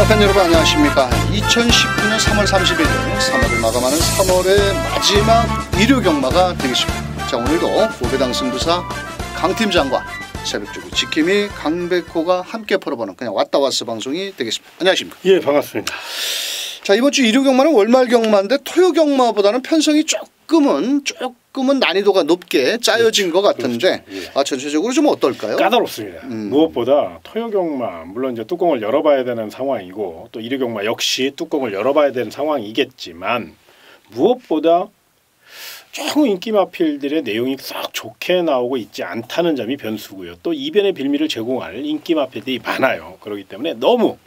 팬 여러분 안녕하십니까. 2019년 3월 30일 3월을 마감하는 3월의 마지막 일요 경마가 되겠습니다. 자, 오늘도 고배당 승부사 강팀장과 새벽주구 지킴이 강백호가 함께 풀어보는 그냥 왔다 왔어 방송이 되겠습니다. 안녕하십니까. 예, 반갑습니다. 자, 이번 주 일요 경마는 월말 경마인데 토요 경마보다는 편성이 조금은 난이도가 높게 짜여진 것 같은데 예. 전체적으로 좀 어떨까요? 까다롭습니다. 무엇보다 토요 경마 물론 이제 뚜껑을 열어봐야 되는 상황이고 또 일요 경마 역시 뚜껑을 열어봐야 되는 상황이겠지만 무엇보다 총 인기 마필들의 내용이 싹 좋게 나오고 있지 않다는 점이 변수고요. 또 이변의 빌미를 제공할 인기 마필들이 많아요. 그렇기 때문에 너무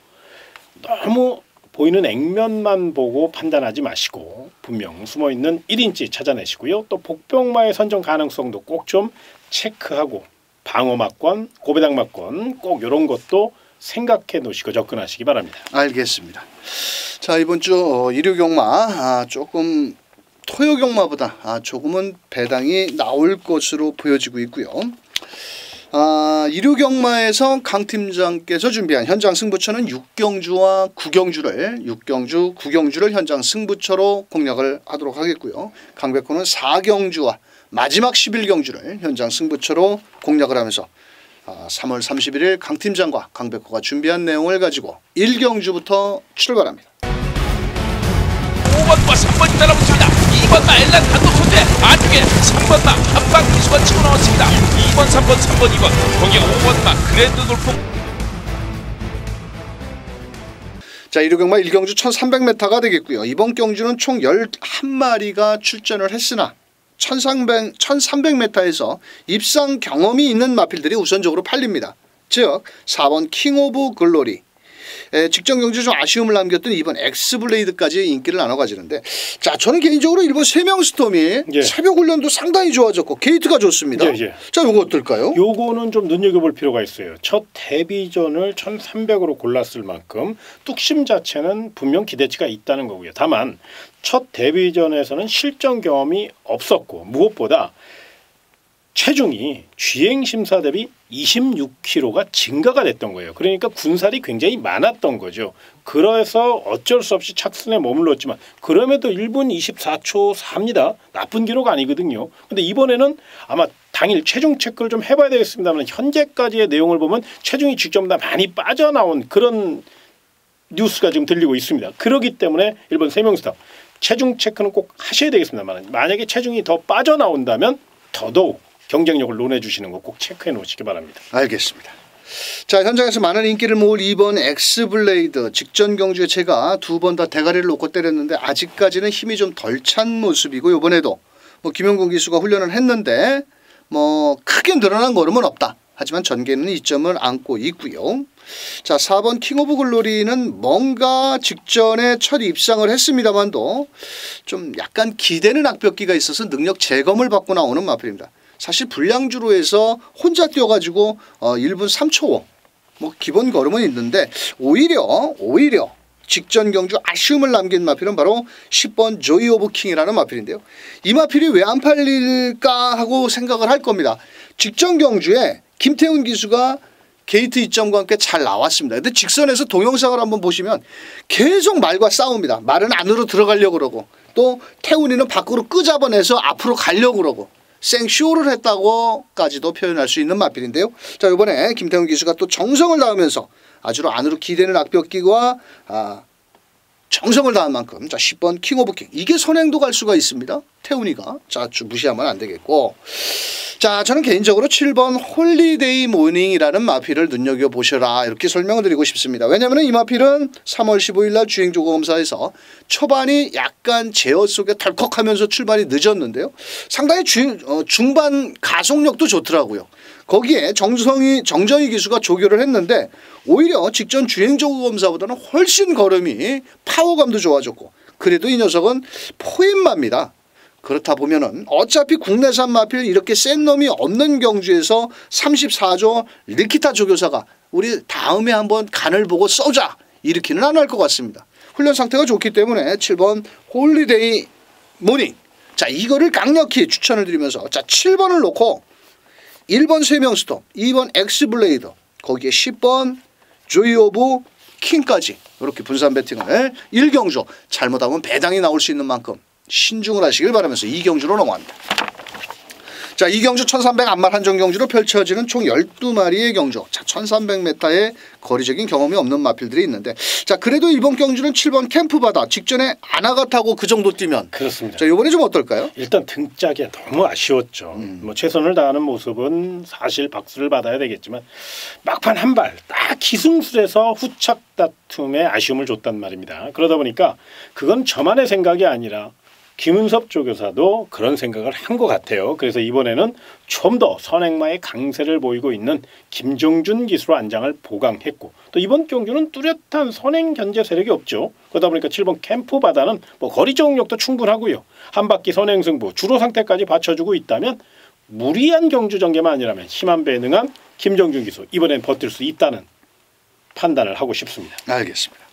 보이는 액면만 보고 판단하지 마시고 분명 숨어있는 1인치 찾아내시고요. 또 복병마의 선정 가능성도 꼭 좀 체크하고 방어막권, 고배당막권 꼭 이런 것도 생각해 놓으시고 접근하시기 바랍니다. 알겠습니다. 자, 이번 주 일요 경마 조금 토요 경마보다 조금은 배당이 나올 것으로 보여지고 있고요. 일요 경마에서 강 팀장께서 준비한 현장 승부처는 6경주와 9경주를 현장 승부처로 공략을 하도록 하겠고요. 강백호는 4경주와 마지막 11경주를 현장 승부처로 공략을 하면서 3월 31일 강 팀장과 강백호가 준비한 내용을 가지고 1경주부터 출발합니다. 5번과 3번이 따라붙습니다. 2번마 엘란 단독 선대 안쪽에 3번마 한방 기수가 치고 나왔습니다. 2번 3번 3번 2번 거기에 5번마 그랜드 돌풍. 자, 일요 경마 1경주 1300m가 되겠고요. 이번 경주는 총 11마리가 출전을 했으나 1300m에서 입상 경험이 있는 마필들이 우선적으로 팔립니다. 즉 4번 킹 오브 글로리, 직전 경주 좀 아쉬움을 남겼던 이번 엑스블레이드까지 인기를 나눠 가지는데, 자, 저는 개인적으로 일본 세명 스톰이 새벽 훈련도 상당히 좋아졌고 게이트가 좋습니다. 자, 요거 어떨까요? 요거는 좀 눈여겨볼 필요가 있어요. 첫 데뷔전을 1300으로 골랐을 만큼 뚝심 자체는 분명 기대치가 있다는 거고요. 다만 첫 데뷔전에서는 실전 경험이 없었고 무엇보다 체중이 주행심사 대비 26kg가 증가가 됐던 거예요. 그러니까 군살이 굉장히 많았던 거죠. 그래서 어쩔 수 없이 착순에 머물렀지만 그럼에도 1분 24초 4입니다. 나쁜 기록 아니거든요. 근데 이번에는 아마 당일 체중 체크를 좀 해봐야 되겠습니다만 현재까지의 내용을 보면 체중이 직전보다 많이 빠져나온 그런 뉴스가 지금 들리고 있습니다. 그렇기 때문에 일본 세명스탑 체중 체크는 꼭 하셔야 되겠습니다만 만약에 체중이 더 빠져나온다면 더더욱 경쟁력을 논해주시는 거 꼭 체크해 놓으시기 바랍니다. 알겠습니다. 자, 현장에서 많은 인기를 모을 2번 엑스블레이드 직전 경주에 제가 2번 다 대가리를 놓고 때렸는데 아직까지는 힘이 좀 덜 찬 모습이고 이번에도 김영곤 기수가 훈련을 했는데 크게 늘어난 걸음은 없다. 하지만 전개는 이점을 안고 있고요. 자, 4번 킹 오브 글로리는 뭔가 직전에 첫 입상을 했습니다만도 좀 약간 기대는 악벽기가 있어서 능력 재검을 받고 나오는 마필입니다. 사실 불량주로 해서 혼자 뛰어가지고 1분 3초 기본 걸음은 있는데 오히려 직전 경주 아쉬움을 남긴 마필은 바로 10번 조이 오브 킹이라는 마필인데요. 이 마필이 왜 안 팔릴까 하고 생각을 할 겁니다. 직전 경주에 김태훈 기수가 게이트 이점과 함께 잘 나왔습니다. 근데 직선에서 동영상을 한번 보시면 계속 말과 싸웁니다. 말은 안으로 들어가려고 그러고 또 태훈이는 밖으로 끄잡아내서 앞으로 가려고 그러고 생쇼를 했다고까지도 표현할 수 있는 마필인데요. 자, 이번에 김태훈 기수가 또 정성을 다하면서 아주 안으로 기대는 악벽기와 정성을 다한 만큼 자 10번 킹 오브 킹 이게 선행도 갈 수가 있습니다. 태훈이가 자 무시하면 안 되겠고, 자 저는 개인적으로 7번 홀리데이 모닝이라는 마필을 눈여겨보셔라 이렇게 설명을 드리고 싶습니다. 왜냐하면 이 마필은 3월 15일 날 주행조검사에서 초반이 약간 제어 속에 덜컥하면서 출발이 늦었는데요. 상당히 중반 가속력도 좋더라고요. 거기에 정정희 기수가 조교를 했는데 오히려 직전 주행조검사보다는 훨씬 걸음이 파워감도 좋아졌고 그래도 이 녀석은 포엠마입니다. 그렇다 보면은 어차피 국내산 마필 이렇게 센 놈이 없는 경주에서 34조 리키타 조교사가 우리 다음에 한번 간을 보고 써자 이렇게는 안 할 것 같습니다. 훈련 상태가 좋기 때문에 7번 홀리데이 모닝 자 이거를 강력히 추천을 드리면서 자 7번을 놓고 1번 세명스톱 2번 엑스블레이더 거기에 10번 조이 오브 킹까지 이렇게 분산 배팅을 1경주 잘못하면 배당이 나올 수 있는 만큼 신중을 하시길 바라면서 2경주로 넘어갑니다. 자, 2경주 1300 암말 한정 경주로 펼쳐지는 총 12마리의 경주. 자, 1300m의 거리적인 경험이 없는 마필들이 있는데, 자, 그래도 이번 경주는 7번 캠프바다 직전에 아나가 타고 그 정도 뛰면 그렇습니다. 자, 이번에 좀 어떨까요? 일단 등짝이 너무 아쉬웠죠. 뭐 최선을 다하는 모습은 사실 박수를 받아야 되겠지만 막판 한 발 딱 기승술에서 후착 다툼에 아쉬움을 줬단 말입니다. 그러다 보니까 그건 저만의 생각이 아니라 김은섭 조교사도 그런 생각을 한 것 같아요. 그래서 이번에는 좀 더 선행마의 강세를 보이고 있는 김정준 기수로 안장을 보강했고, 또 이번 경주는 뚜렷한 선행 견제 세력이 없죠. 그러다 보니까 7번 캠프바다는 뭐 거리 적응력도 충분하고요. 한 바퀴 선행 승부, 주로 상태까지 받쳐주고 있다면 무리한 경주 전개만 아니라면 힘한 배 능한 김정준 기수 이번엔 버틸 수 있다는 판단을 하고 싶습니다. 알겠습니다.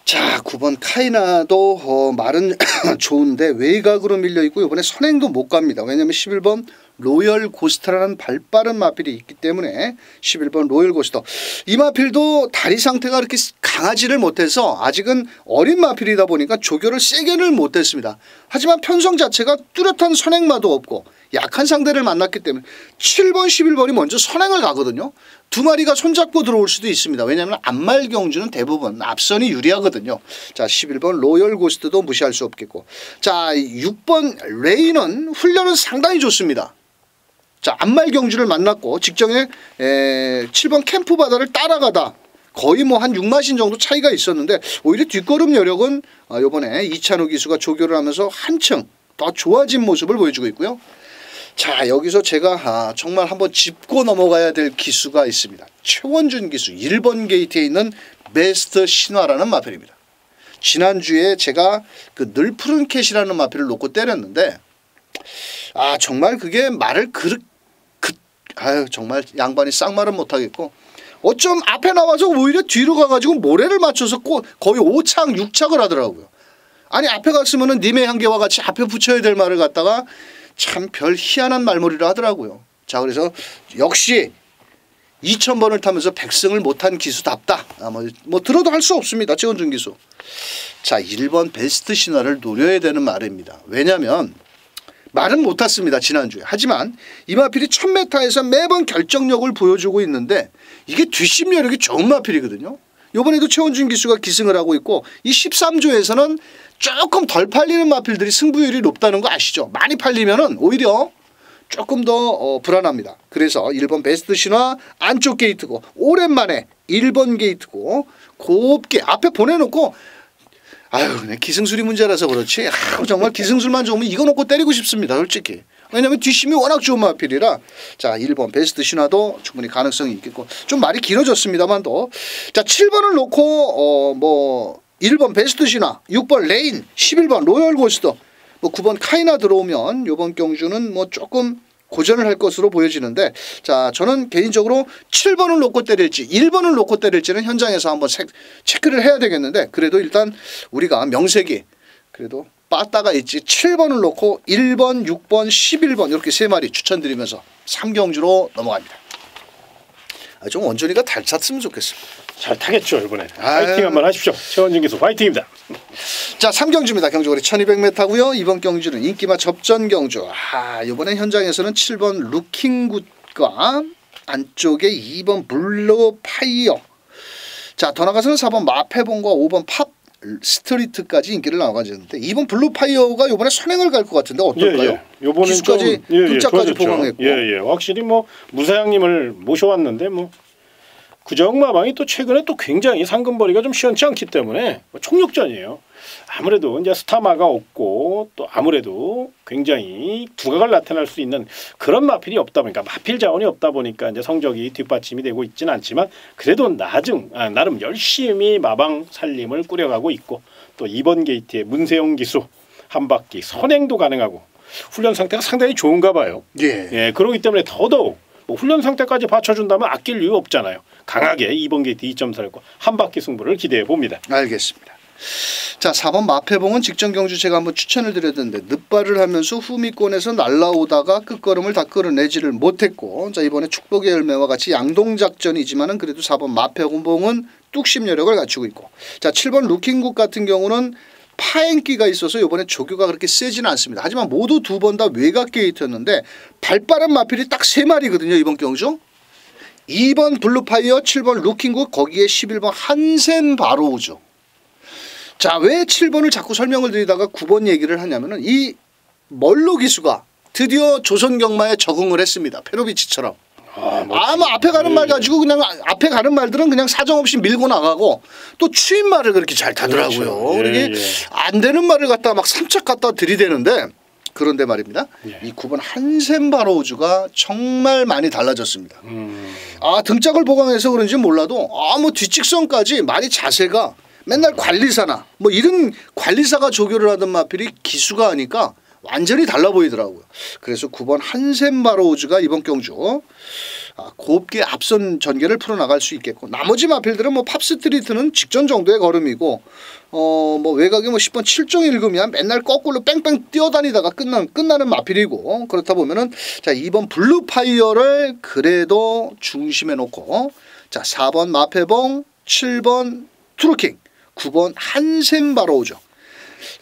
자, 9번 카이나도 말은 좋은데 외곽으로 밀려있고 이번에 선행도 못 갑니다. 왜냐하면 11번 로열 고스트라는 발빠른 마필이 있기 때문에 11번 로열 고스트. 이 마필도 다리 상태가 그렇게 강하지를 못해서 아직은 어린 마필이다 보니까 조교를 세게는 못했습니다. 하지만 편성 자체가 뚜렷한 선행마도 없고 약한 상대를 만났기 때문에 7번 11번이 먼저 선행을 가거든요. 두 마리가 손잡고 들어올 수도 있습니다. 왜냐하면 암말 경주는 대부분 앞선이 유리하거든요. 자, 11번 로열 고스트도 무시할 수 없겠고, 자, 6번 레인은 훈련은 상당히 좋습니다. 자, 암말 경주를 만났고 직전에 7번 캠프바다를 따라가다 거의 뭐 한 6마신 정도 차이가 있었는데 오히려 뒷걸음 여력은 이번에 이찬우 기수가 조교를 하면서 한층 더 좋아진 모습을 보여주고 있고요. 자, 여기서 제가 정말 한번 짚고 넘어가야 될 기수가 있습니다. 최원준 기수 1번 게이트에 있는 베스트 신화라는 마필입니다. 지난주에 제가 그 늘 푸른 캣이라는 마필을 놓고 때렸는데 정말 그게 말을 정말 양반이 쌍말은 못하겠고 어쩜 앞에 나와서 오히려 뒤로 가가지고 모래를 맞춰서 거의 5착 6착을 하더라고요. 아니 앞에 갔으면은 님의 향기와 같이 앞에 붙여야 될 말을 갖다가 참 별 희한한 말머리를 하더라고요. 자, 그래서 역시 2000번을 타면서 100승을 못한 기수답다. 뭐 들어도 할 수 없습니다. 최원준 기수. 자, 1번 베스트 신화를 노려야 되는 말입니다. 왜냐하면 말은 못 탔습니다. 지난주에. 하지만 이 마필이 1000m에서 매번 결정력을 보여주고 있는데 이게 뒷심 여력이 좋은 마필이거든요. 이번에도 최원준 기수가 기승을 하고 있고 이 13조에서는 조금 덜 팔리는 마필들이 승부율이 높다는 거 아시죠? 많이 팔리면은 오히려 조금 더 불안합니다. 그래서 1번 베스트 신화 안쪽 게이트고 오랜만에 1번 게이트고 곱게 앞에 보내놓고 그냥 기승술이 문제라서 그렇지 정말 기승술만 좋으면 이거 놓고 때리고 싶습니다. 솔직히. 왜냐하면 뒷심이 워낙 좋은 마필이라. 자, 1번 베스트 신화도 충분히 가능성이 있겠고 좀 말이 길어졌습니다만도. 자, 7번을 놓고 1번 베스트 신화, 6번 레인, 11번 로열 고스트, 9번 카이나 들어오면 이번 경주는 조금 고전을 할 것으로 보여지는데, 자, 저는 개인적으로 7번을 놓고 때릴지 1번을 놓고 때릴지는 현장에서 한번 체크를 해야 되겠는데, 그래도 일단 우리가 명색이 그래도 빠따가 있지 7번을 놓고 1번, 6번, 11번 이렇게 세 마리 추천드리면서 3경주로 넘어갑니다. 좀 원준이가 잘 찼으면 좋겠습니다. 잘 타겠죠 이번에. 파이팅 한번 하십시오. 최원준 기수 파이팅입니다. 자, 3경주입니다. 경주거리 1200m고요. 이번 경주는 인기마 접전 경주. 이번에 현장에서는 7번 루킹굿과 안쪽에 2번 블루 파이어. 자, 더 나가서는 4번 마페본과 5번 팝 스트리트까지 인기를 나눠가지는데 2번 블루 파이어가 이번에 선행을 갈 것 같은데 어떨까요? 이번에 기수까지 극자까지 보강했고. 확실히 무사장님을 모셔왔는데 구정마방이 또 최근에 또 굉장히 상금벌이가 좀 시원치 않기 때문에 총력전이에요. 아무래도 이제 스타마가 없고 또 아무래도 굉장히 두각을 나타낼 수 있는 그런 마필이 없다 보니까 마필 자원이 없다 보니까 이제 성적이 뒷받침이 되고 있지는 않지만 그래도 나름 열심히 마방 살림을 꾸려가고 있고 또 2번 게이트의 문세영 기수 한 바퀴 선행도 가능하고 훈련 상태가 상당히 좋은가 봐요. 그렇기 때문에 더더욱 훈련 상태까지 받쳐준다면 아낄 이유 없잖아요. 강하게 2번 게이트 2.4였고 한 바퀴 승부를 기대해 봅니다. 알겠습니다. 자, 4번 마페봉은 직전 경주 제가 한번 추천을 드렸는데 늑발을 하면서 후미권에서 날라오다가 끝걸음을 다 끌어내지를 못했고, 자, 이번에 축복의 열매와 같이 양동작전이지만은 그래도 4번 마페봉은 뚝심 여력을 갖추고 있고 자 7번 루킹국 같은 경우는 파행기가 있어서 이번에 조교가 그렇게 세지는 않습니다. 하지만 모두 두 번 다 외곽 게이트였는데 발빠른 마필이 딱 3마리거든요. 이번 경주. 2번 블루파이어 7번 루킹국 거기에 11번 한센 바로우죠. 자, 왜 7번을 자꾸 설명을 드리다가 9번 얘기를 하냐면은 이 멀로 기수가 드디어 조선경마에 적응을 했습니다. 페로비치처럼. 아마 앞에 가는 말 가지고 그냥 앞에 가는 말들은 그냥 사정없이 밀고 나가고 또 추임 말을 그렇게 잘 타더라고요. 그렇죠. 그러게 안 되는 말을 갖다가 막 삼착 갖다 들이대는데 그런데 말입니다. 이 9번 한센 바로우즈가 정말 많이 달라졌습니다. 아 등짝을 보강해서 그런지 몰라도 뭐 뒷직선까지 말이 자세가 맨날 관리사나 뭐 이런 관리사가 조교를 하던 마필이 기수가 하니까 완전히 달라 보이더라고요. 그래서 9번 한센 바로우즈가 이번 경주 곱게 앞선 전개를 풀어나갈 수 있겠고 나머지 마필들은 뭐 팝스트리트는 직전 정도의 걸음이고 뭐 외곽에 뭐 10번 7.1금이야 맨날 거꾸로 뺑뺑 뛰어다니다가 끝나는 마필이고 그렇다 보면은 자 2번 블루파이어를 그래도 중심에 놓고 자 4번 마페봉 7번 트루킹 9번 한센 바로우즈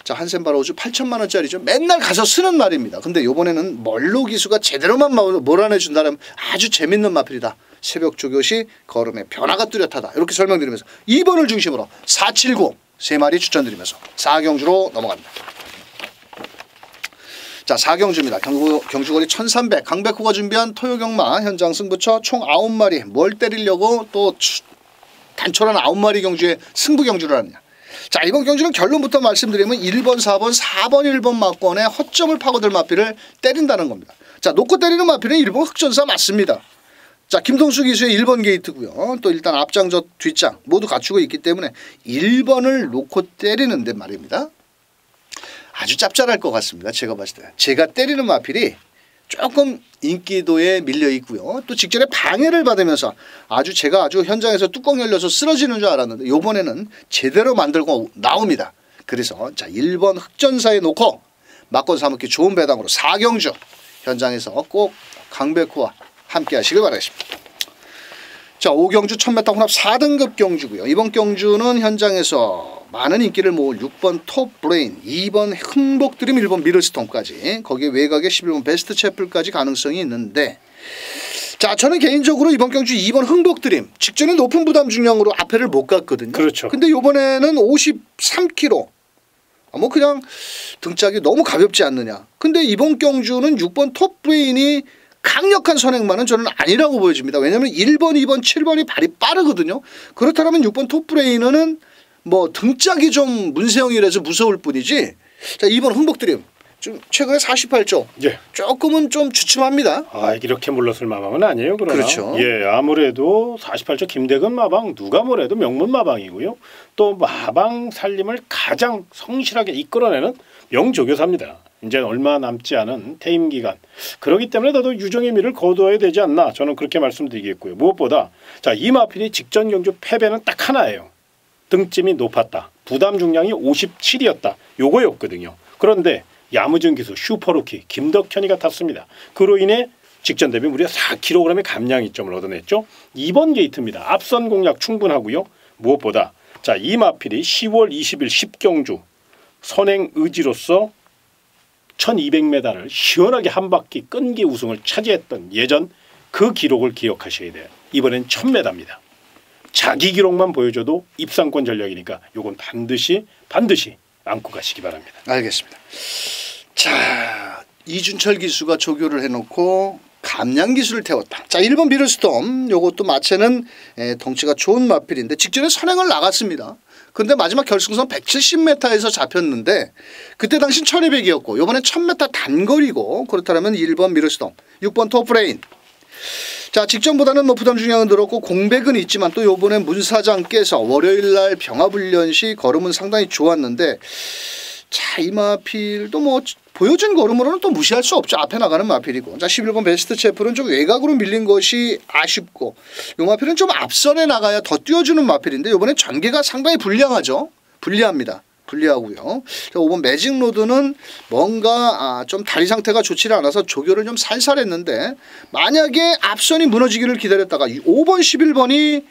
자 한센 바로우즈 8천만 원짜리죠. 맨날 가서 쓰는 말입니다. 근데 이번에는 멀로 기수가 제대로만 몰아내준다면 아주 재밌는 마필이다. 새벽 조교시 걸음의 변화가 뚜렷하다. 이렇게 설명드리면서 2번을 중심으로 479 3마리 추천드리면서 4경주로 넘어갑니다. 자 4경주입니다. 경주거리 1300 강백호가 준비한 토요경마 현장 승부처 총 9마리 뭘 때리려고 또 단촐한 9마리 경주에 승부 경주를 하느냐. 자 이번 경주는 결론부터 말씀드리면 1번 4번 4번 1번 막권에 허점을 파고들 마필을 때린다는 겁니다. 자 놓고 때리는 마필은 1번 흑전사 맞습니다. 자 김동수 기수의 1번 게이트고요. 또 일단 앞장저 뒷장 모두 갖추고 있기 때문에 1번을 놓고 때리는데 말입니다. 아주 짭짤할 것 같습니다. 제가 봤을 때. 제가 때리는 마필이 조금 인기도에 밀려 있고요. 또 직전에 방해를 받으면서 제가 아주 현장에서 뚜껑 열려서 쓰러지는 줄 알았는데 이번에는 제대로 만들고 나옵니다. 그래서 자 1번 흑전사에 놓고 막권 사먹기 좋은 배당으로 4경주 현장에서 꼭 강백호와 함께 하시길 바라겠습니다. 자 5경주 1000m 혼합 4등급 경주고요. 이번 경주는 현장에서 많은 인기를 모을 6번 톱브레인, 2번 흥복드림, 1번 미들스톰까지 거기에 외곽에 11번 베스트 채플까지 가능성이 있는데 자 저는 개인적으로 이번 경주 2번 흥복드림 직전에 높은 부담 중량으로 앞에를 못 갔거든요. 그렇죠. 근데 이번에는 53kg 뭐 그냥 등짝이 너무 가볍지 않느냐. 근데 이번 경주는 6번 톱브레인이 강력한 선행만은 저는 아니라고 보여집니다. 왜냐하면 1번, 2번, 7번이 발이 빠르거든요. 그렇다면 6번 톱브레이너는 뭐 등짝이 좀 문세영이라서 무서울 뿐이지. 자 2번 흥복드림 좀 최근에 48조. 예. 조금은 좀 주춤합니다. 이렇게 물러설 마방은 아니에요. 그러나. 그렇죠. 예, 아무래도 48조 김대근 마방 누가 뭐래도 명문 마방이고요. 또 마방 살림을 가장 성실하게 이끌어내는 명조교사입니다. 이제 얼마 남지 않은 퇴임 기간. 그렇기 때문에 너도 유종의 미를 거두어야 되지 않나 저는 그렇게 말씀드리겠고요. 무엇보다 자 이 마필이 직전 경주 패배는 딱 하나예요. 등짐이 높았다. 부담 중량이 57이었다. 요거였거든요. 그런데 야무진 기수 슈퍼루키 김덕현이가 탔습니다. 그로 인해 직전 대비 무려 4kg의 감량 이점을 얻어냈죠. 2번 게이트입니다. 앞선 공략 충분하고요. 무엇보다 자 이 마필이 10월 20일 10경주 선행 의지로서 1200m를 시원하게 한 바퀴 끈기 우승을 차지했던 예전 그 기록을 기억하셔야 돼요. 이번엔 1000m입니다. 자기 기록만 보여줘도 입상권 전략이니까 요건 반드시 안고 가시기 바랍니다. 알겠습니다. 자 이준철 기수가 조교를 해놓고 감량 기수를 태웠다. 자 1번 미들스톰 요것도 마체는 덩치가 좋은 마필인데 직전에 선행을 나갔습니다. 근데 마지막 결승선 170m에서 잡혔는데 그때 당신 1200이었고 요번엔 1000m 단거리고 그렇다면 1번 미들스톰 6번 톱브레인 자 직전보다는 뭐 부담 중량은 늘었고 공백은 있지만 또 요번에 문사장께서 월요일날 병합훈련 시 걸음은 상당히 좋았는데 자 이 마필도 뭐 보여준 걸음으로는 또 무시할 수 없죠. 앞에 나가는 마필이고 자 11번 베스트 채플은 좀 외곽으로 밀린 것이 아쉽고 요 마필은 좀 앞선에 나가야 더 뛰어주는 마필인데 요번에 전개가 상당히 불리하죠. 불리하고요. 자 5번 매직로드는 뭔가 좀 다리 상태가 좋지 않아서 조교를 좀 살살했는데 만약에 앞선이 무너지기를 기다렸다가 5번 11번이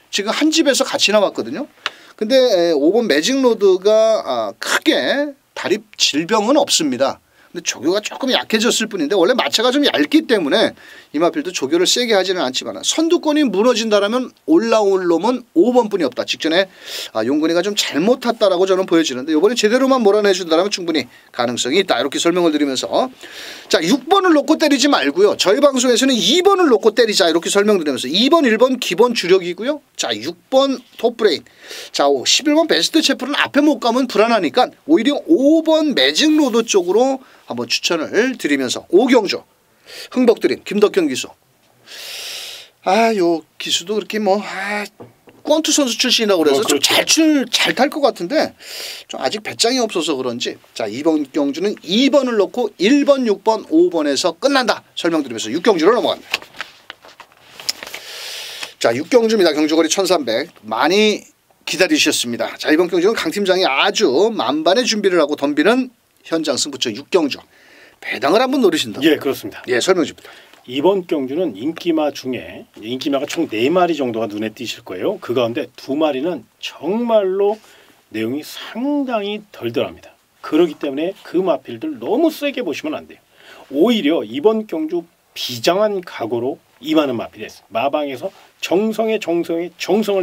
지금 한 집에서 같이 나왔거든요. 근데 5번 매직로드가 크게 다립 질병은 없습니다. 근데 조교가 조금 약해졌을 뿐인데 원래 마차가 좀 얇기 때문에 이마필도 조교를 세게 하지는 않지만 선두권이 무너진다라면 올라올 놈은 5번뿐이 없다. 직전에 용근이가 좀 잘못 탔다라고 저는 보여지는데 이번에 제대로만 몰아내준다면 충분히 가능성이 있다. 이렇게 설명을 드리면서 자 6번을 놓고 때리지 말고요. 저희 방송에서는 2번을 놓고 때리자 이렇게 설명드리면서 2번 1번 기본 주력이고요. 자 6번 톱브레인 자 11번 베스트 체프는 앞에 못 가면 불안하니까 오히려 5번 매직로드 쪽으로 한번 추천을 드리면서 오경주 흥벅드림 김덕현 기수 요 기수도 그렇게 권투 선수 출신이라고 그래서 좀 잘 탈 것 같은데 좀 아직 배짱이 없어서 그런지 자 이번 경주는 2번을 놓고 1번 6번 5번에서 끝난다 설명드리면서 6경주로 넘어갑니다. 자 6경주입니다. 경주거리 1300 많이 기다리셨습니다. 자 이번 경주는 강 팀장이 아주 만반의 준비를 하고 덤비는 현장 승부처 6경주 배당을 한번 노리신다. 예, 그렇습니다. 예, 설명 줍니다. 이번 경주는 인기마 중에 인기마가 총 4마리 정도가 눈에 띄실 거예요. 그 가운데 2마리는 정말로 내용이 상당히 덜덜합니다. 그렇기 때문에 그 마필들 너무 세게 보시면 안 돼요. 오히려 이번 경주 비장한 각오로 임하는 마필이 했어요. 마방에서 정성을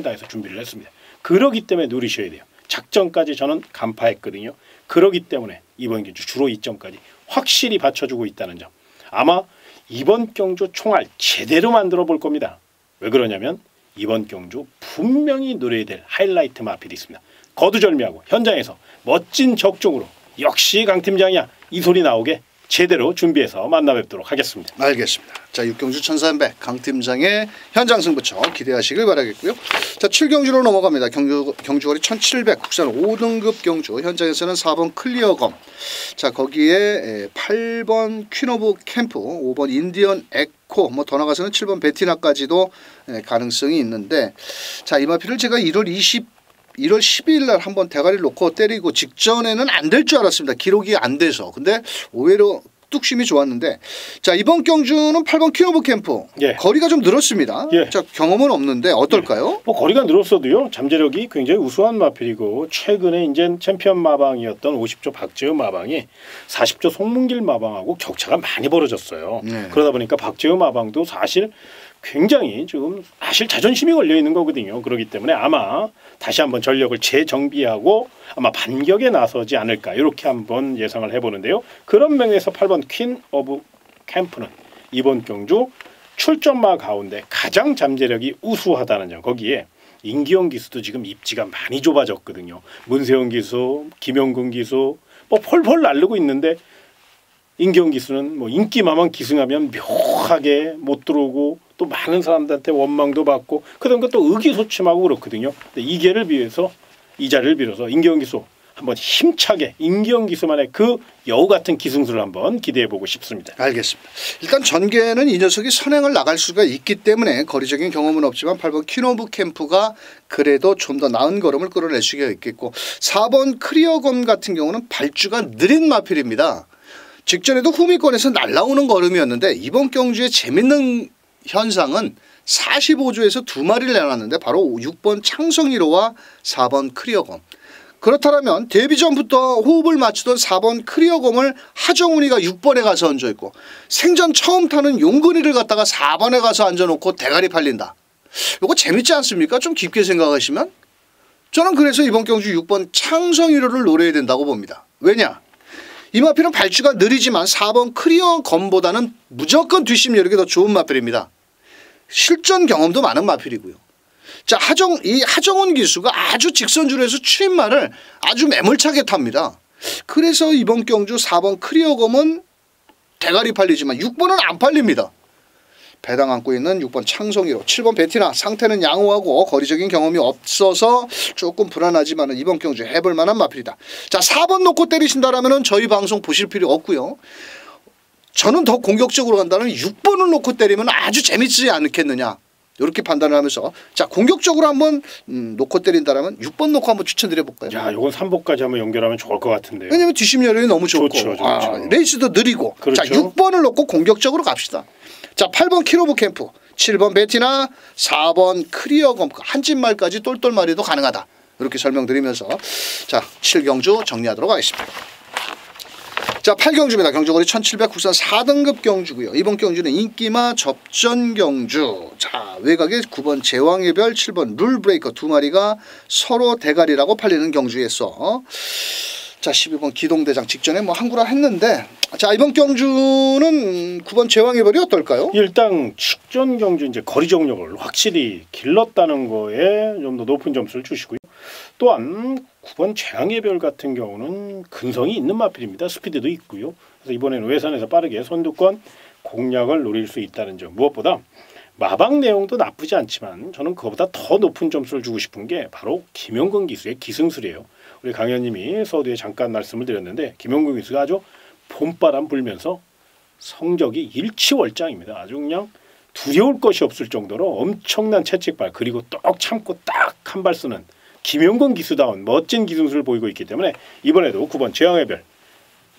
다해서 준비를 했습니다. 그렇기 때문에 누리셔야 돼요. 작전까지 저는 간파했거든요. 그렇기 때문에 이번 경주 주로 2점까지 확실히 받쳐주고 있다는 점. 아마 이번 경주 총알 제대로 만들어 볼 겁니다. 왜 그러냐면 이번 경주 분명히 노려야 될 하이라이트 마필이 있습니다. 거두절미하고 현장에서 멋진 적중으로 역시 강 팀장이야 이 소리 나오게 제대로 준비해서 만나 뵙도록 하겠습니다. 알겠습니다. 자 6경주 1300 강 팀장의 현장 승부처 기대하시길 바라겠고요. 자 7경주로 넘어갑니다. 경주거리 1700 국산 5등급 경주 현장에서는 4번 클리어검 자 거기에 8번 퀸 오브 캠프 5번 인디언 에코 더 나가서는 7번 베티나까지도 가능성이 있는데 자 이 마필을 제가 1월 10일 날 한번 대가리를 놓고 때리고 직전에는 안 될 줄 알았습니다. 기록이 안 돼서. 근데 오히려 뚝심이 좋았는데 자 이번 경주는 8번 퀸 오브 캠프 예. 거리가 좀 늘었습니다. 예. 자 경험은 없는데 어떨까요? 거리가 늘었어도요. 잠재력이 굉장히 우수한 마필이고 최근에 이제 챔피언 마방이었던 50조 박재우 마방이 40조 송문길 마방하고 격차가 많이 벌어졌어요. 그러다 보니까 박재우 마방도 사실 굉장히 지금 사실 자존심이 걸려 있는 거거든요. 그렇기 때문에 아마 다시 한번 전력을 재정비하고 아마 반격에 나서지 않을까 이렇게 한번 예상을 해보는데요. 그런 면에서 8번 퀸 오브 캠프는 이번 경주 출전마 가운데 가장 잠재력이 우수하다는 점. 거기에 임기영 기수도 지금 입지가 많이 좁아졌거든요. 문세영 기수, 김영근 기수 펄펄 날르고 있는데 임기영 기수는 인기마만 기승하면 묘하게 못 들어오고 또 많은 사람들한테 원망도 받고 그다음에 또 의기소침하고 그렇거든요. 근데 이 기회를 비해서 이 자리를 빌어서 임기영 기수 한번 힘차게 임기영 기수만의 그 여우 같은 기승술을 한번 기대해 보고 싶습니다. 알겠습니다. 일단 전개는 이 녀석이 선행을 나갈 수가 있기 때문에 거리적인 경험은 없지만 8번 퀸 오브 캠프가 그래도 좀 더 나은 걸음을 끌어낼 수가 있겠고 4번 크리어검 같은 경우는 발주가 느린 마필입니다. 직전에도 후미권에서 날라오는 걸음이었는데 이번 경주의 재밌는 현상은 45조에서 2마리를 내놨는데 바로 6번 창성이로와 4번 크리어검. 그렇다면 데뷔 전부터 호흡을 맞추던 4번 크리어검을 하정훈이가 6번에 가서 얹어있고 생전 처음 타는 용근이를 갖다가 4번에 가서 앉아놓고 대가리 팔린다. 이거 재밌지 않습니까? 좀 깊게 생각하시면. 저는 그래서 이번 경주 6번 창성이로를 노려야 된다고 봅니다. 왜냐? 이 마필은 발주가 느리지만 4번 크리어검보다는 무조건 뒷심 여력이 더 좋은 마필입니다. 실전 경험도 많은 마필이고요. 자 하정훈 기수가 아주 직선주로해서 추임말을 아주 매몰차게 탑니다. 그래서 이번 경주 4번 크리어검은 대가리 팔리지만 6번은 안 팔립니다. 배당 안고 있는 6번 창성이로 7번 베티나 상태는 양호하고 거리적인 경험이 없어서 조금 불안하지만 이번 경주 해볼 만한 마필이다. 자 4번 놓고 때리신다라면 저희 방송 보실 필요 없고요. 저는 더 공격적으로 간다면 6번을 놓고 때리면 아주 재밌지 않겠느냐 이렇게 판단을 하면서 자 공격적으로 한번 놓고 때린다라면 6번 놓고 한번 추천드려 볼까요? 야, 이건 3복까지 한번 연결하면 좋을 것 같은데요. 왜냐면 뒷심 여력이 너무 좋고 좋죠. 레이스도 느리고 그렇죠. 자 6번을 놓고 공격적으로 갑시다. 자 8번 퀸 오브 캠프 7번 베티나, 4번 크리어검 한진말까지 똘똘마리도 가능하다. 이렇게 설명드리면서 자 7경주 정리하도록 하겠습니다. 자 8경주입니다. 경주거리 1700 국산 4등급 경주고요. 이번 경주는 인기마 접전 경주. 자 외곽에 9번 제왕의 별, 7번 룰브레이커 두 마리가 서로 대가리라고 팔리는 경주에서 자 12번 기동대장 직전에 뭐 한구라 했는데 자 이번 경주는 9번 제왕의 별이 어떨까요? 일단 직전 경주 이제 거리 정력을 확실히 길렀다는 거에 좀 더 높은 점수를 주시고요. 또한 9번 재앙의 별 같은 경우는 근성이 있는 마필입니다. 스피드도 있고요. 그래서 이번에는 외산에서 빠르게 선두권 공략을 노릴 수 있다는 점. 무엇보다 마방 내용도 나쁘지 않지만 저는 그거보다 더 높은 점수를 주고 싶은 게 바로 김영근 기수의 기승술이에요. 우리 강현님이 서두에 잠깐 말씀을 드렸는데 김영근 기수가 아주 봄바람 불면서 성적이 일치월장입니다. 아주 그냥 두려울 것이 없을 정도로 엄청난 채찍발 그리고 똑 참고 딱 한 발 쓰는 김영건 기수다운 멋진 기술을 보이고 있기 때문에 이번에도 9번 재앙의 별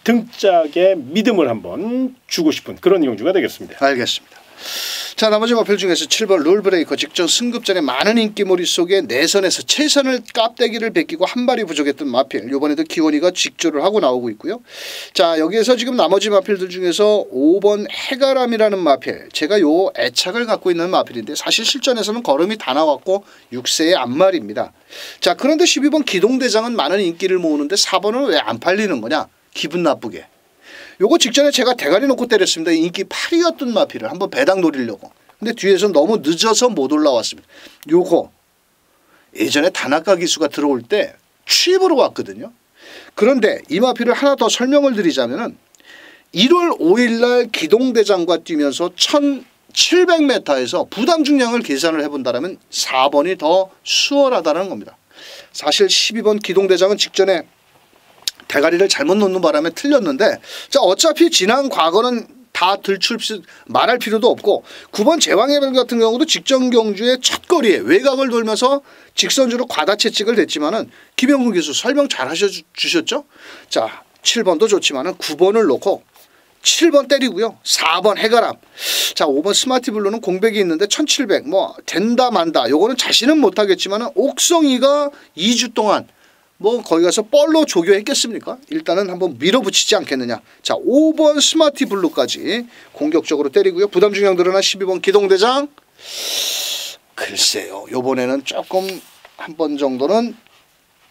등짝에 믿음을 한번 주고 싶은 그런 경주가 되겠습니다. 알겠습니다. 자 나머지 마필 중에서 7번 룰브레이커 직전 승급전에 많은 인기몰이 속에 내선에서 최선을 깝대기를 베끼고 한 발이 부족했던 마필 이번에도 기원이가 직조를 하고 나오고 있고요. 자 여기에서 지금 나머지 마필들 중에서 5번 해가람이라는 마필 제가 요 애착을 갖고 있는 마필인데 사실 실전에서는 걸음이 다 나왔고 6세의 앞말입니다. 자 그런데 12번 기동대장은 많은 인기를 모으는데 4번은 왜 안 팔리는 거냐 기분 나쁘게. 요거 직전에 제가 대가리 놓고 때렸습니다. 인기 8위였던 마필을 한번 배당 노리려고. 근데 뒤에서 너무 늦어서 못 올라왔습니다. 요거 예전에 다나카 기수가 들어올 때 취입으로 왔거든요. 그런데 이 마필을 하나 더 설명을 드리자면은 1월 5일날 기동대장과 뛰면서 1700m에서 부담 중량을 계산을 해본다면 4번이 더 수월하다는 겁니다. 사실 12번 기동대장은 직전에 대가리를 잘못 놓는 바람에 틀렸는데 자 어차피 지난 과거는 다 말할 필요도 없고 9번 제왕의 별 같은 경우도 직전 경주의 첫 거리에 외곽을 돌면서 직선주로 과다 채찍을 댔지만은 김영근 교수 설명 잘 하셔주셨죠? 자 7번도 좋지만은 9번을 놓고 7번 때리고요. 4번 해가람. 자 5번 스마티블루는 공백이 있는데 1700 뭐 된다 만다 요거는 자신은 못하겠지만은 옥성이가 2주 동안 뭐 거기 가서 뻘로 조교했겠습니까? 일단은 한번 밀어붙이지 않겠느냐. 자 5번 스마티 블루까지 공격적으로 때리고요. 부담 중량 늘어난 12번 기동대장. 글쎄요. 요번에는 조금 한 번 정도는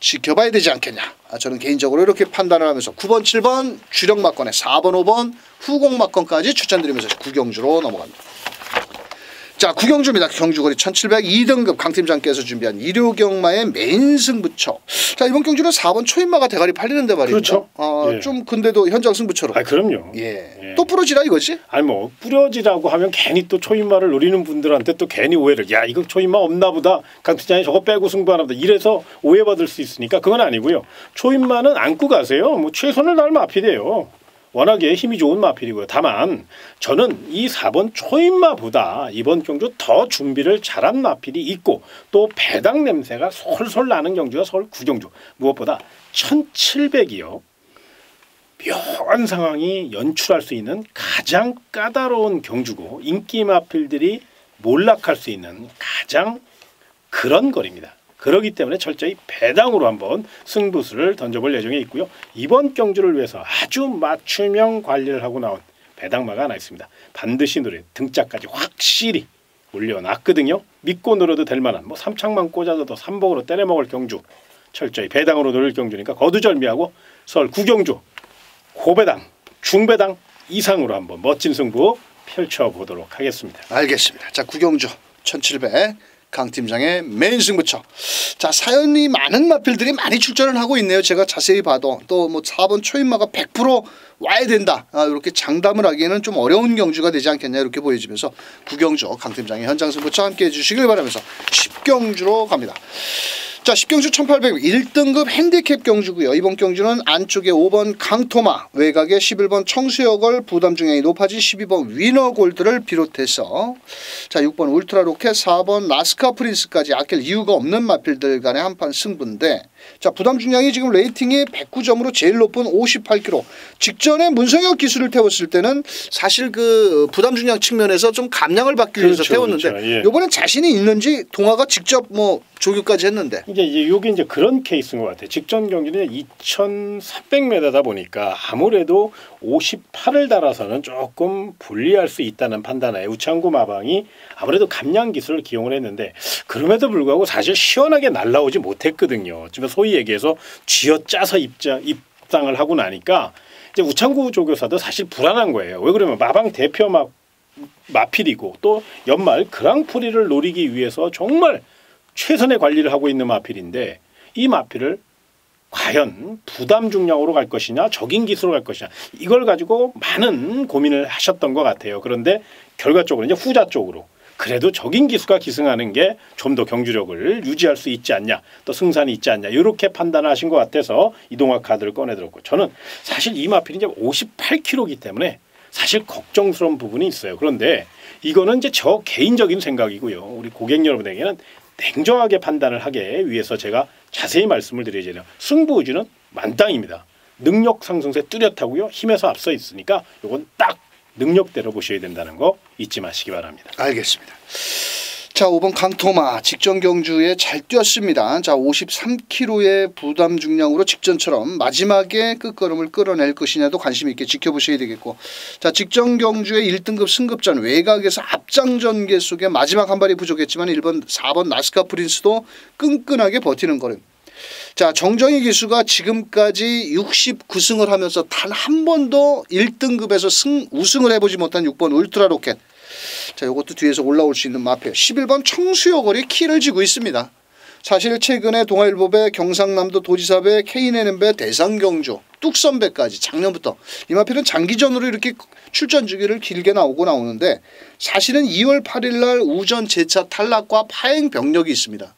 지켜봐야 되지 않겠냐. 저는 개인적으로 이렇게 판단을 하면서 9번 7번 주력 막건에 4번 5번 후공 막건까지 추천드리면서 구경주로 넘어갑니다. 자 구경주입니다. 경주거리 1700 2등급 강팀장께서 준비한 일요경마의 메인 승부처. 자 이번 경주는 4번 초인마가 대가리 팔리는데 말입니다. 그렇죠. 예. 좀 근데도 현장 승부처럼. 아 그럼요. 예. 또 부러지라 이거지? 아니 뭐 뿌려지라고 하면 괜히 또 초인마를 노리는 분들한테 또 괜히 오해를 야 이거 초인마 없나 보다 강팀장이 저거 빼고 승부하나 보다 이래서 오해받을 수 있으니까 그건 아니고요. 초인마는 안고 가세요. 뭐 최선을 다할 마필이에요. 워낙에 힘이 좋은 마필이고요. 다만 저는 이 4번 초인마보다 이번 경주 더 준비를 잘한 마필이 있고 또 배당 냄새가 솔솔 나는 경주가 서울 구경주. 무엇보다 1700이요. 묘한 상황이 연출할 수 있는 가장 까다로운 경주고 인기 마필들이 몰락할 수 있는 가장 그런 거리입니다. 그렇기 때문에 철저히 배당으로 한번 승부수를 던져볼 예정에 있고요. 이번 경주를 위해서 아주 맞춤형 관리를 하고 나온 배당마가 하나 있습니다. 반드시 노래 등짝까지 확실히 올려놨거든요. 믿고 놀아도 될 만한 뭐 삼창만 꽂아도 삼복으로 때려먹을 경주. 철저히 배당으로 노릴 경주니까 거두절미하고 서울 구경주 고배당, 중배당 이상으로 한번 멋진 승부 펼쳐보도록 하겠습니다. 알겠습니다. 자 구경주 1700 강팀장의 메인 승부처. 자 사연이 많은 마필들이 많이 출전을 하고 있네요. 제가 자세히 봐도 또 뭐 4번 초인마가 100% 와야 된다. 이렇게 장담을 하기에는 좀 어려운 경주가 되지 않겠냐 이렇게 보여지면서 구경주 강팀장의 현장 승부처 함께해 주시길 바라면서 10경주로 갑니다. 자 10경주 1800 1등급 핸디캡 경주고요. 이번 경주는 안쪽에 5번 강토마 외곽에 11번 청수여걸 부담 중량이 높아진 12번 위너골드를 비롯해서 자 6번 울트라로켓 4번 라스카 프린스까지 아낄 이유가 없는 마필들 간의 한판 승부인데 자, 부담 중량이 지금 레이팅이 109점으로 제일 높은 58kg. 직전에 문성혁 기수를 태웠을 때는 사실 그 부담 중량 측면에서 좀 감량을 받기 위해서 그렇죠, 태웠는데 그렇죠. 예. 이번엔 자신이 있는지 동아가 직접 뭐 조교까지 했는데 이제 요게 이제 그런 케이스인 것 같아요. 직전 경기는 2,400m다 보니까 아무래도 58을 달아서는 조금 불리할 수 있다는 판단하에 우창구 마방이 아무래도 감량 기술을 기용을 했는데 그럼에도 불구하고 사실 시원하게 날라오지 못했거든요. 지금 소위 얘기해서 쥐어짜서 입상을 하고 나니까 이제 우창구 조교사도 사실 불안한 거예요. 왜 그러면 마방 대표 마필이고 또 연말 그랑프리를 노리기 위해서 정말 최선의 관리를 하고 있는 마필인데 이 마필을 과연 부담 중량으로 갈 것이냐 적인 기수로 갈 것이냐 이걸 가지고 많은 고민을 하셨던 것 같아요. 그런데 결과적으로 이제 후자 쪽으로 그래도 적인 기수가 기승하는 게 좀 더 경주력을 유지할 수 있지 않냐 또 승산이 있지 않냐 이렇게 판단하신 것 같아서 이동학 카드를 꺼내들었고 저는 사실 이 마필이 이제 58kg이기 때문에 사실 걱정스러운 부분이 있어요. 그런데 이거는 이제 저 개인적인 생각이고요. 우리 고객 여러분에게는 냉정하게 판단을 하기 위해서 제가 자세히 말씀을 드려야 돼요. 승부 의지는 만땅입니다. 능력 상승세 뚜렷하고요. 힘에서 앞서 있으니까 이건 딱 능력대로 보셔야 된다는 거 잊지 마시기 바랍니다. 알겠습니다. 자, 5번 강토마 직전 경주에 잘 뛰었습니다. 자, 53kg의 부담 중량으로 직전처럼 마지막에 끝걸음을 끌어낼 것이냐도 관심 있게 지켜보셔야 되겠고, 자, 직전 경주의 1등급 승급전 외곽에서 앞장 전개 속에 마지막 한 발이 부족했지만 1번, 4번 나스카 프린스도 끈끈하게 버티는 걸음. 자, 정정희 기수가 지금까지 69승을 하면서 단 한 번도 1등급에서 우승을 해보지 못한 6번 울트라 로켓. 자, 이것도 뒤에서 올라올 수 있는 마표. 11번 청수여걸이 키를 쥐고 있습니다. 사실 최근에 동아일보배, 경상남도 도지사배, KNN배, 대상경주, 뚝섬배까지 작년부터 이 마표는 장기전으로 이렇게 출전 주기를 길게 나오는데 사실은 2월 8일 날 우전 재차 탈락과 파행 병력이 있습니다.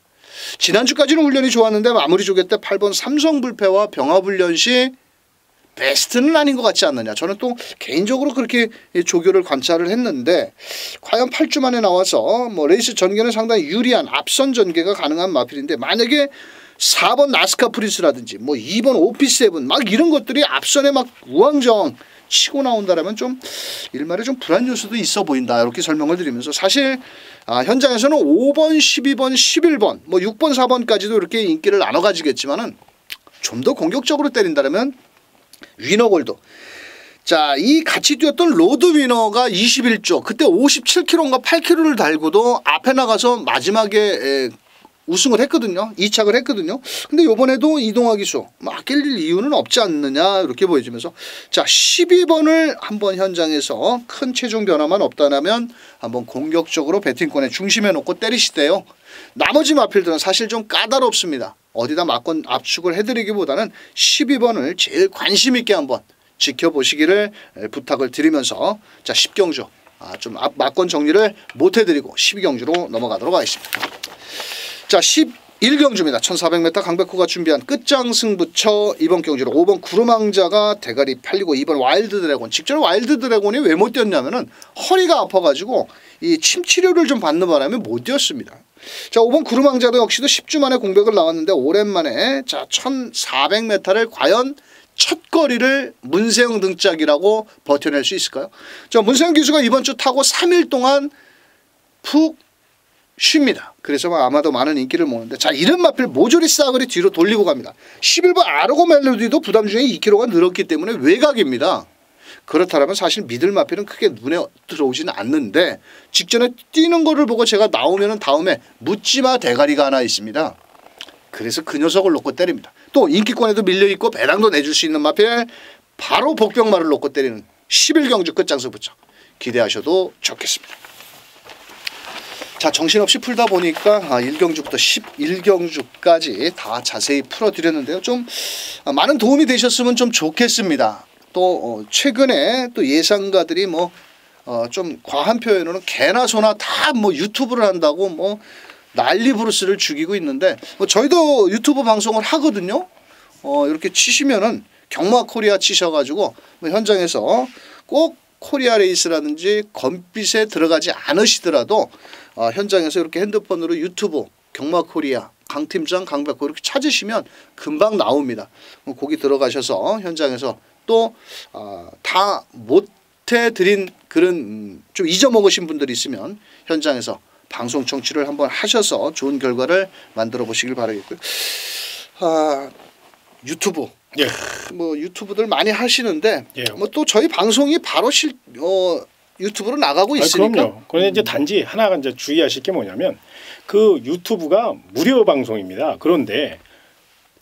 지난주까지는 훈련이 좋았는데 마무리 조개 때 8번 삼성불패와 병합훈련 시 베스트는 아닌 것 같지 않느냐. 저는 또 개인적으로 그렇게 조교를 관찰을 했는데 과연 8주 만에 나와서 뭐 레이스 전개는 상당히 유리한 앞선 전개가 가능한 마필인데 만약에 4번 나스카 프린스라든지 뭐 2번 오피7 막 이런 것들이 앞선에 막 우왕좌왕 치고 나온다라면 좀 일말에 좀 불안 요소도 있어 보인다. 이렇게 설명을 드리면서 사실 현장에서는 5번, 12번, 11번 뭐 6번, 4번까지도 이렇게 인기를 나눠 가지겠지만은 좀 더 공격적으로 때린다면 위너골도. 자, 이 같이 뛰었던 로드 위너가 21조 그때 57kg인가 8kg를 달고도 앞에 나가서 마지막에 우승을 했거든요. 2착을 했거든요. 근데 이번에도 이동화 기수 아낄 이유는 없지 않느냐 이렇게 보여지면서 자, 12번을 한번 현장에서 큰 체중 변화만 없다면 한번 공격적으로 배팅권에 중심에 놓고 때리시대요. 나머지 마필들은 사실 좀 까다롭습니다. 어디다 맞건 압축을 해드리기보다는 12번을 제일 관심 있게 한번 지켜보시기를 부탁을 드리면서 자, 10경주 좀 맞건 정리를 못 해드리고 12경주로 넘어가도록 하겠습니다. 자, 11경주입니다. 1400m 강백호가 준비한 끝장 승부처 이번 경주로 5번 구름왕자가 대가리 팔리고 2번 와일드 드래곤. 직전 와일드 드래곤이 왜 못 뛰었냐면은 허리가 아파가지고 이 침 치료를 좀 받는 바람에 못 뛰었습니다. 자, 5번 구름왕자도 역시도 10주 만에 공백을 나왔는데 오랜만에 자 1400m를 과연 첫 거리를 문세영 등짝이라고 버텨낼 수 있을까요? 자, 문세영 기수가 이번 주 타고 3일 동안 푹 쉽니다. 그래서 아마도 많은 인기를 모으는데 자, 이런 마필 모조리 싸그리 뒤로 돌리고 갑니다. 11번 아르고 멜로디도 부담 중에 2kg가 늘었기 때문에 외곽입니다. 그렇다면 사실 미들 마필은 크게 눈에 들어오지는 않는데 직전에 뛰는 거를 보고 제가 나오면 다음에 묻지마 대가리가 하나 있습니다. 그래서 그 녀석을 놓고 때립니다. 또 인기권에도 밀려있고 배당도 내줄 수 있는 마필 바로 복병마를 놓고 때리는 11경주 끝장서부터 기대하셔도 좋겠습니다. 자, 정신없이 풀다 보니까 1경주부터 11경주까지 다 자세히 풀어드렸는데요. 좀 많은 도움이 되셨으면 좀 좋겠습니다. 또 최근에 또 예상가들이 뭐 좀 과한 표현으로는 개나 소나 다 뭐 유튜브를 한다고 뭐 난리 부르스를 죽이고 있는데 뭐 저희도 유튜브 방송을 하거든요. 이렇게 치시면은 경마 코리아 치셔가지고 뭐 현장에서 꼭 코리아 레이스라든지 검빛에 들어가지 않으시더라도 현장에서 이렇게 핸드폰으로 유튜브 경마 코리아 강 팀장, 강백호 이렇게 찾으시면 금방 나옵니다. 거기 들어가셔서 현장에서 또 다 못해드린 그런 좀 잊어먹으신 분들이 있으면 현장에서 방송 청취를 한번 하셔서 좋은 결과를 만들어 보시길 바라겠고요. 유튜브 예. 뭐 유튜브들 많이 하시는데 예. 뭐 또 저희 방송이 바로 유튜브로 나가고 있으니까. 그럼요. 그런데 이제 단지 하나가 이제 주의하실 게 뭐냐면 그 유튜브가 무료 방송입니다. 그런데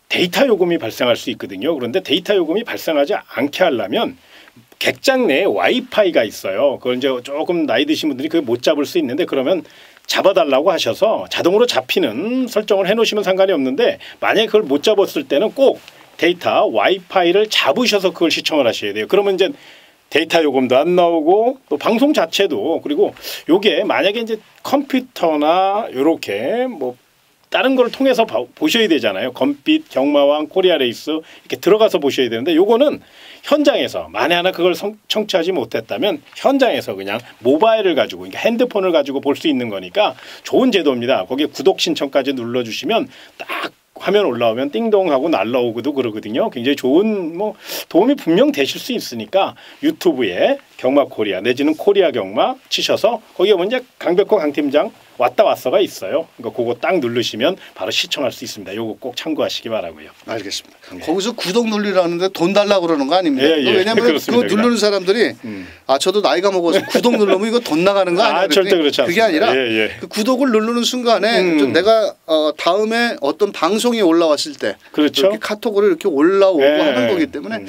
데이터 요금이 발생할 수 있거든요. 그런데 데이터 요금이 발생하지 않게 하려면 객장 내에 와이파이가 있어요. 그걸 이제 조금 나이 드신 분들이 그걸 못 잡을 수 있는데 그러면 잡아달라고 하셔서 자동으로 잡히는 설정을 해놓으시면 상관이 없는데 만약에 그걸 못 잡았을 때는 꼭 데이터 와이파이를 잡으셔서 그걸 시청을 하셔야 돼요. 그러면 이제 데이터 요금도 안 나오고 또 방송 자체도 그리고 요게 만약에 이제 컴퓨터나 요렇게 뭐 다른 걸 통해서 보셔야 되잖아요. 검빛, 경마왕, 코리아레이스 이렇게 들어가서 보셔야 되는데 요거는 현장에서 만에 하나 그걸 청취하지 못했다면 현장에서 그냥 모바일을 가지고 그러니까 핸드폰을 가지고 볼 수 있는 거니까 좋은 제도입니다. 거기에 구독 신청까지 눌러주시면 딱 화면 올라오면 띵동하고 날라오고도 그러거든요. 굉장히 좋은 뭐 도움이 분명 되실 수 있으니까 유튜브에 경마 코리아 내지는 코리아 경마 치셔서 거기에 먼저 강백호 강팀장 왔다 왔어가 있어요. 그러니까 그거 딱 누르시면 바로 시청할 수 있습니다. 요거 꼭 참고하시기 바라고요. 알겠습니다. 네. 거기서 구독 누르라는데 돈 달라고 그러는 거 아닙니까? 예, 예. 왜냐하면 그거 누르는 사람들이 저도 나이가 먹어서 구독 누르면 이거 돈 나가는 거 아니야? 절대 그렇지 않습니다. 그게 아니라 예, 예. 그 구독을 누르는 순간에 좀 내가 다음에 어떤 방송이 올라왔을 때 그렇죠. 이렇게 카톡으로 이렇게 올라오고 예. 하는 거기 때문에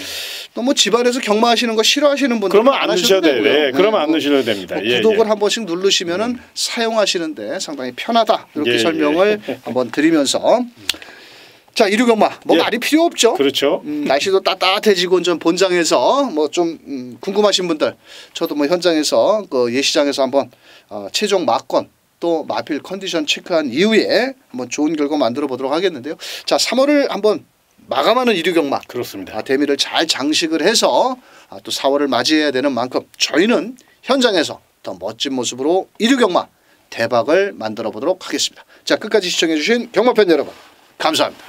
또 뭐 집안에서 경마하시는 거 싫어하시는 분들 그러면 안 누셔도 돼요. 네, 그러면 안 누셔도 됩니다. 예, 구독을 예. 한 번씩 누르시면은 사용하시는데 상당히 편하다 이렇게 예, 설명을 한번 드리면서 자 이류경마 뭐 예. 말이 필요 없죠. 그렇죠. 날씨도 따뜻해지고 좀 본장에서 뭐 좀 궁금하신 분들 저도 뭐 현장에서 그 예시장에서 한번 최종 막건 또 마필 컨디션 체크한 이후에 한번 좋은 결과 만들어 보도록 하겠는데요. 자 3월을 한번 마감하는 이류경마 그렇습니다. 대미를 잘 장식을 해서 또 4월을 맞이해야 되는 만큼 저희는 현장에서 더 멋진 모습으로 이류경마 대박을 만들어 보도록 하겠습니다. 자 끝까지 시청해 주신 경마팬 여러분 감사합니다.